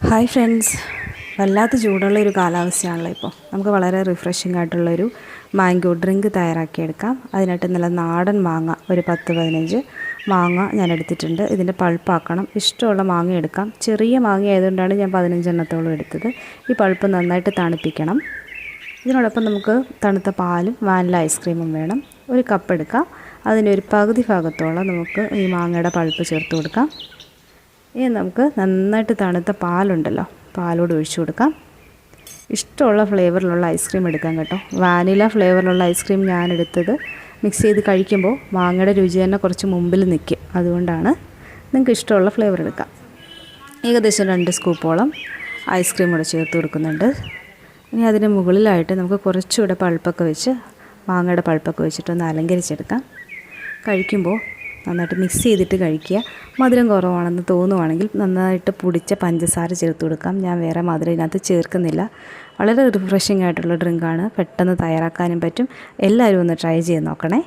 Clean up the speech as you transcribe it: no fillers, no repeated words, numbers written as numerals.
Hi friends, വല്ലാത്ത ചൂടുള്ളൊരു കാലാവസ്ഥയാണല്ലോ ഇപ്പോൾ. നമുക്ക് വളരെ റിഫ്രഷിംഗ് ആയിട്ടുള്ളൊരു മാംഗോ ഡ്രിങ്ക് തയ്യാറാക്കിയെടുക്കാം. അതിനായിട്ട് നല്ല നാടൻ മാങ്ങ ഒരു 10-15 മാങ്ങ ഞാൻ എടുത്തിട്ടുണ്ട്. ഇതിൻ്റെ പൾപ്പാക്കണം. ഇഷ്ടമുള്ള മാങ്ങ എടുക്കാം. ചെറിയ മാങ്ങ ആയതുകൊണ്ടാണ് ഞാൻ 15 എണ്ണത്തോളം എടുത്തത്. ഈ പൾപ്പ് നന്നായിട്ട് തണുപ്പിക്കണം. ഇതിനോടൊപ്പം നമുക്ക് തണുത്ത പാലും വാനില ഐസ്ക്രീമും വേണം. ഒരു കപ്പ് എടുക്കാം. അതിൻ്റെ ഒരു പകുതി ഭാഗത്തോളം നമുക്ക് ഈ മാങ്ങയുടെ പൾപ്പ് ചേർത്ത് കൊടുക്കാം. ഇനി നമുക്ക് നന്നായിട്ട് തണുത്ത പാലുണ്ടല്ലോ, പാലോട് ഒഴിച്ചു കൊടുക്കാം. ഇഷ്ടമുള്ള ഫ്ലേവറിലുള്ള ഐസ്ക്രീം എടുക്കാം കേട്ടോ. വാനില ഫ്ലേവറിലുള്ള ഐസ്ക്രീം ഞാൻ എടുത്തത്. മിക്സ് ചെയ്ത് കഴിക്കുമ്പോൾ മാങ്ങയുടെ രുചി തന്നെ കുറച്ച് മുമ്പിൽ നിൽക്കും. അതുകൊണ്ടാണ് നിങ്ങൾക്ക് ഇഷ്ടമുള്ള ഫ്ലേവർ എടുക്കാം. ഏകദേശം 2 സ്കൂപ്പോളം ഐസ്ക്രീം കൂടെ ചേർത്ത് കൊടുക്കുന്നുണ്ട്. ഇനി അതിന് മുകളിലായിട്ട് നമുക്ക് കുറച്ചുകൂടെ പൾപ്പൊക്കെ വെച്ച്, മാങ്ങയുടെ പൾപ്പൊക്കെ വെച്ചിട്ടൊന്ന് അലങ്കരിച്ചെടുക്കാം. കഴിക്കുമ്പോൾ നന്നായിട്ട് മിക്സ് ചെയ്തിട്ട് കഴിക്കുക. മധുരം കുറവാണെന്ന് തോന്നുവാണെങ്കിൽ നന്നായിട്ട് പൊടിച്ച പഞ്ചസാര ചേർത്ത് കൊടുക്കാം. ഞാൻ വേറെ മധുരം ഇതിനകത്ത് ചേർക്കുന്നില്ല. വളരെ റിഫ്രഷിംഗ് ആയിട്ടുള്ള ഡ്രിങ്കാണ്. പെട്ടെന്ന് തയ്യാറാക്കാനും പറ്റും. എല്ലാവരും ഒന്ന് ട്രൈ ചെയ്ത് നോക്കണേ.